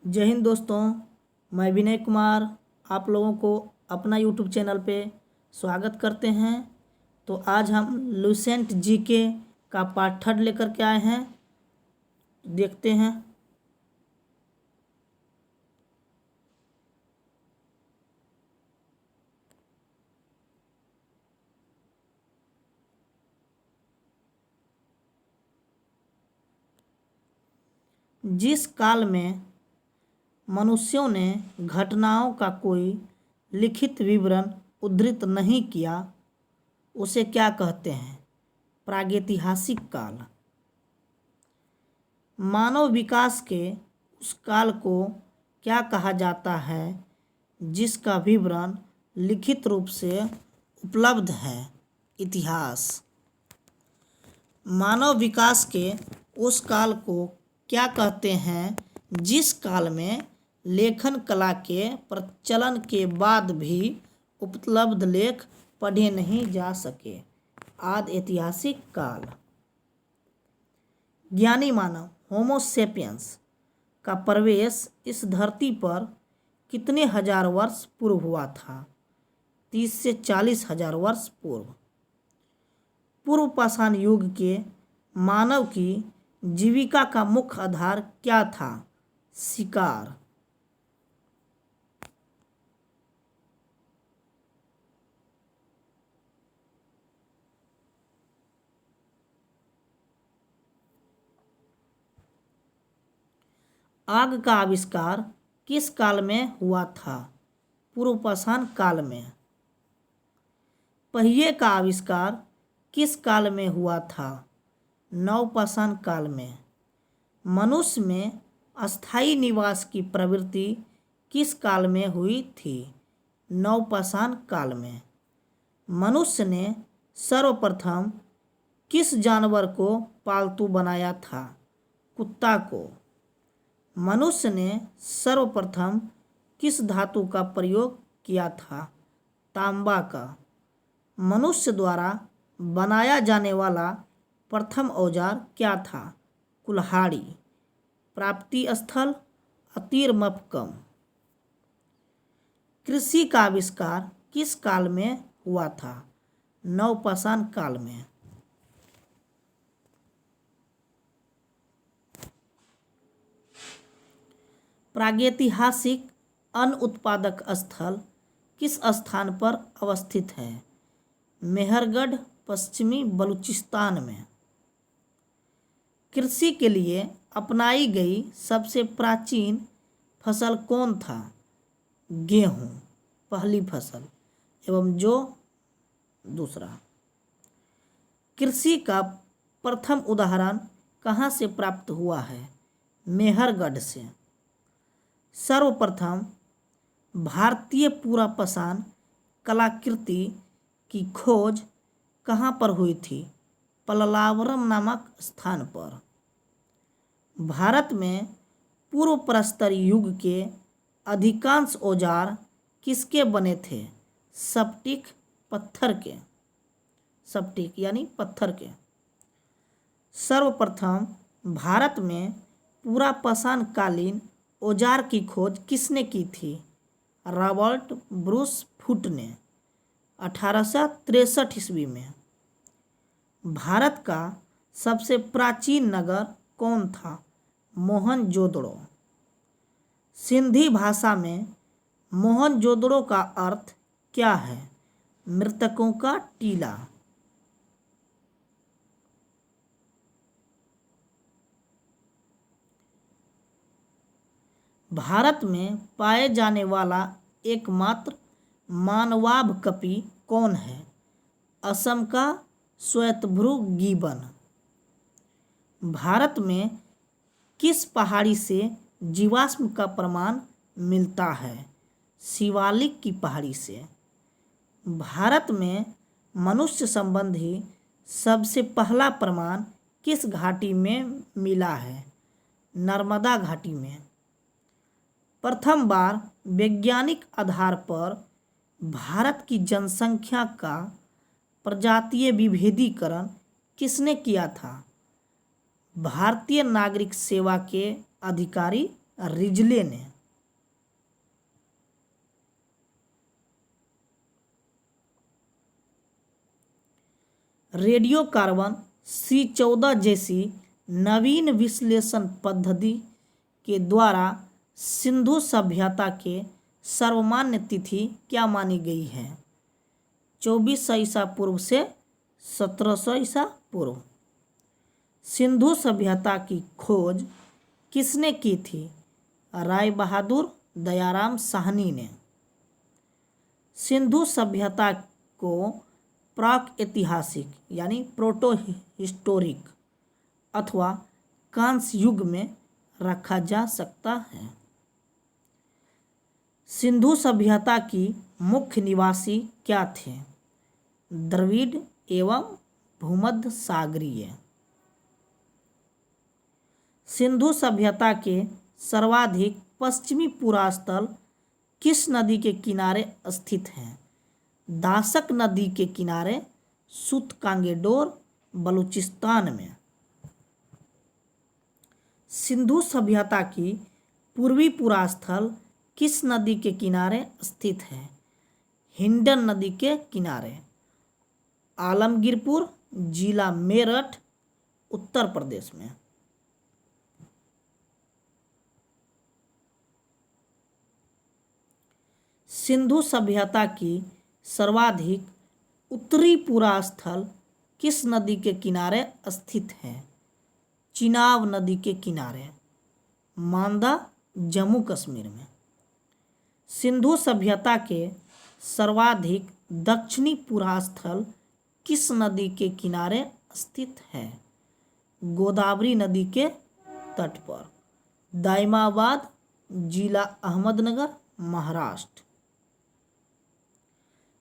जय हिंद दोस्तों। मैं विनय कुमार आप लोगों को अपना यूट्यूब चैनल पे स्वागत करते हैं। तो आज हम लुसेंट जीके का पार्ट 3 लेकर के आए हैं, देखते हैं। जिस काल में मनुष्यों ने घटनाओं का कोई लिखित विवरण उद्धृत नहीं किया उसे क्या कहते हैं? प्रागैतिहासिक काल। मानव विकास के उस काल को क्या कहा जाता है जिसका विवरण लिखित रूप से उपलब्ध है? इतिहास। मानव विकास के उस काल को क्या कहते हैं जिस काल में लेखन कला के प्रचलन के बाद भी उपलब्ध लेख पढ़े नहीं जा सके? आदि ऐतिहासिक काल। ज्ञानी मानव होमो सेपियंस का प्रवेश इस धरती पर कितने हजार वर्ष पूर्व हुआ था? 30 से 40 हजार वर्ष पूर्व। पूर्व पाषाण युग के मानव की जीविका का मुख्य आधार क्या था? शिकार। आग का आविष्कार किस काल में हुआ था? पूर्व पाषाण काल में। पहिए का आविष्कार किस काल में हुआ था? नवपाषाण काल में। मनुष्य में अस्थायी निवास की प्रवृत्ति किस काल में हुई थी? नवपाषाण काल में। मनुष्य ने सर्वप्रथम किस जानवर को पालतू बनाया था? कुत्ता को। मनुष्य ने सर्वप्रथम किस धातु का प्रयोग किया था? तांबा का। मनुष्य द्वारा बनाया जाने वाला प्रथम औजार क्या था? कुल्हाड़ी। प्राप्ति स्थल अतीर मपकम। कृषि का आविष्कार किस काल में हुआ था? नवपाषाण काल में। प्रागैतिहासिक अन्न उत्पादक स्थल किस स्थान पर अवस्थित है? मेहरगढ़, पश्चिमी बलूचिस्तान में। कृषि के लिए अपनाई गई सबसे प्राचीन फसल कौन था? गेहूँ पहली फसल एवं जौ दूसरा। कृषि का प्रथम उदाहरण कहाँ से प्राप्त हुआ है? मेहरगढ़ से। सर्वप्रथम भारतीय पुरापाषाण कलाकृति की खोज कहाँ पर हुई थी? पल्लावरम नामक स्थान पर। भारत में पूर्व प्रस्तर युग के अधिकांश औजार किसके बने थे? स्फटिक पत्थर के। स्फटिक यानी पत्थर के। सर्वप्रथम भारत में पुरापाषाण कालीन औजार की खोज किसने की थी? रॉबर्ट ब्रूस फुट ने 1863 ईस्वी में। भारत का सबसे प्राचीन नगर कौन था? मोहनजोदड़ो। सिंधी भाषा में मोहनजोदड़ो का अर्थ क्या है? मृतकों का टीला। भारत में पाए जाने वाला एकमात्र मानवाभकपी कौन है? असम का श्वेतभ्रू गिबन। भारत में किस पहाड़ी से जीवाश्म का प्रमाण मिलता है? शिवालिक की पहाड़ी से। भारत में मनुष्य संबंधी सबसे पहला प्रमाण किस घाटी में मिला है? नर्मदा घाटी में। प्रथम बार वैज्ञानिक आधार पर भारत की जनसंख्या का प्रजातीय विभेदीकरण किसने किया था? भारतीय नागरिक सेवा के अधिकारी रिजले ने। रेडियो कार्बन C14 जैसी नवीन विश्लेषण पद्धति के द्वारा सिंधु सभ्यता के सर्वमान्य तिथि क्या मानी गई है? 2400 ईसा पूर्व से 1700 ईसा पूर्व। सिंधु सभ्यता की खोज किसने की थी? राय बहादुर दयाराम साहनी ने। सिंधु सभ्यता को प्राक ऐतिहासिक यानी प्रोटो हिस्टोरिक अथवा कांस्य युग में रखा जा सकता है। सिंधु सभ्यता की मुख्य निवासी क्या थे? द्रविड़ एवं भूमध्य सागरीय। सिंधु सभ्यता के सर्वाधिक पश्चिमी पुरास्थल किस नदी के किनारे स्थित है? दाशक नदी के किनारे सूतकांगेडोर बलूचिस्तान में। सिंधु सभ्यता की पूर्वी पुरास्थल किस नदी के किनारे स्थित है? हिंडन नदी के किनारे। आलमगीरपुर जिला मेरठ उत्तर प्रदेश में। सिंधु सभ्यता की सर्वाधिक उत्तरी पुरास्थल किस नदी के किनारे स्थित है? चिनाब नदी के किनारे। मांदा जम्मू कश्मीर में। सिंधु सभ्यता के सर्वाधिक दक्षिणी पुरास्थल किस नदी के किनारे स्थित है? गोदावरी नदी के तट पर। दाइमाबाद जिला अहमदनगर महाराष्ट्र।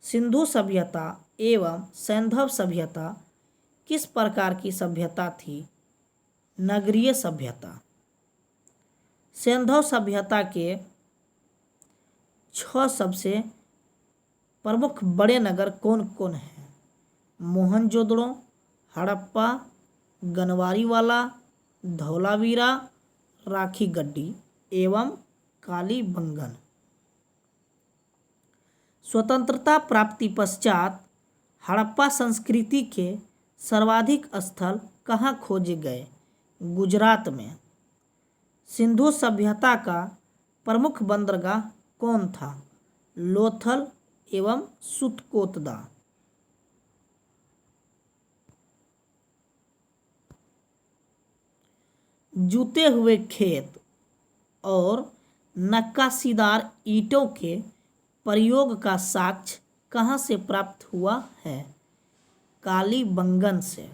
सिंधु सभ्यता एवं सैंधव सभ्यता किस प्रकार की सभ्यता थी? नगरीय सभ्यता। सैंधव सभ्यता के 6 सबसे प्रमुख बड़े नगर कौन कौन हैं? मोहनजोदड़ो, हड़प्पा, गनवारीवाला, धौलावीरा, राखीगढ़ी एवं कालीबंगन। स्वतंत्रता प्राप्ति पश्चात हड़प्पा संस्कृति के सर्वाधिक स्थल कहाँ खोजे गए? गुजरात में। सिंधु सभ्यता का प्रमुख बंदरगाह कौन था? लोथल एवं सुतकोतदा। जूते हुए खेत और नक्काशीदार ईंटों के प्रयोग का साक्ष्य कहाँ से प्राप्त हुआ है? कालीबंगन से।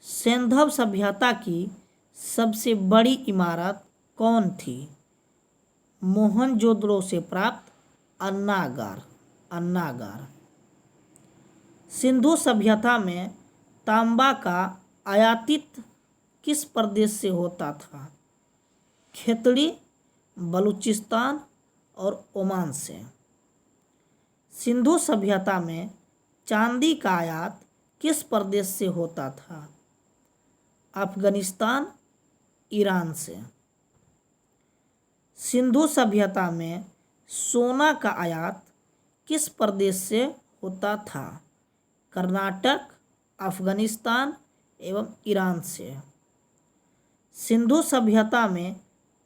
सैंधव सभ्यता की सबसे बड़ी इमारत कौन थी? मोहनजोदड़ो से प्राप्त अन्नागार। सिंधु सभ्यता में तांबा का आयातित किस प्रदेश से होता था? खेतड़ी, बलूचिस्तान और ओमान से। सिंधु सभ्यता में चांदी का आयात किस प्रदेश से होता था? अफगानिस्तान, ईरान से। सिंधु सभ्यता में सोना का आयात किस प्रदेश से होता था? कर्नाटक, अफगानिस्तान एवं ईरान से। सिंधु सभ्यता में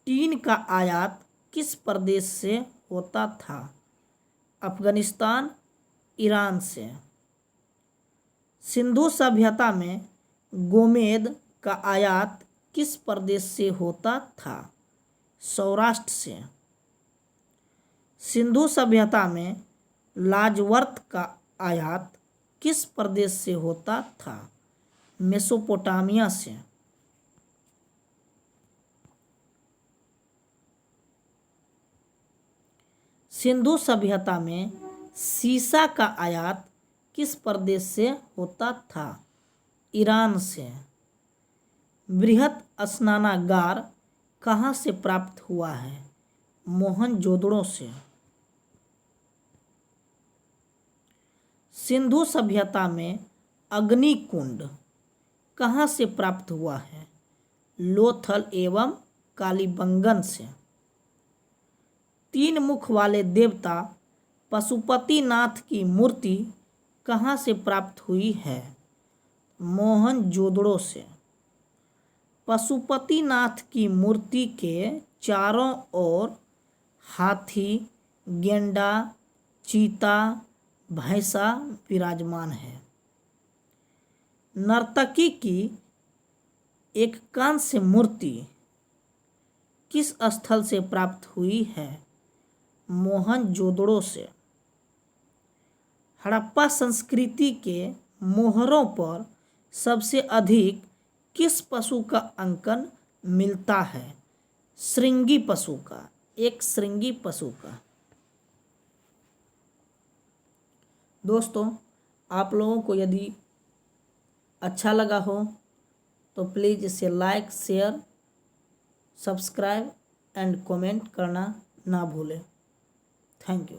टीन का आयात किस प्रदेश से होता था? अफगानिस्तान, ईरान से। सिंधु सभ्यता में गोमेद का आयात किस प्रदेश से होता था? सौराष्ट्र से। सिंधु सभ्यता में लाजवर्त का आयात किस प्रदेश से होता था? मेसोपोटामिया से। सिंधु सभ्यता में सीसा का आयात किस प्रदेश से होता था? ईरान से। बृहत स्नानागार कहाँ से प्राप्त हुआ है? मोहनजोदड़ो से। सिंधु सभ्यता में अग्निकुंड कहाँ से प्राप्त हुआ है? लोथल एवं कालीबंगन से। 3 मुख वाले देवता पशुपतिनाथ की मूर्ति कहाँ से प्राप्त हुई है? मोहनजोदड़ो से। पशुपतिनाथ की मूर्ति के चारों ओर हाथी, गेंडा, चीता, भैंसा विराजमान है। नर्तकी की एक कांस्य मूर्ति किस स्थल से प्राप्त हुई है? मोहनजोदड़ो से। हड़प्पा संस्कृति के मोहरों पर सबसे अधिक किस पशु का अंकन मिलता है? श्रृंगी पशु का, एक श्रृंगी पशु का। दोस्तों, आप लोगों को यदि अच्छा लगा हो तो प्लीज़ इसे like, share, subscribe and comment करना ना भूलें। Thank you.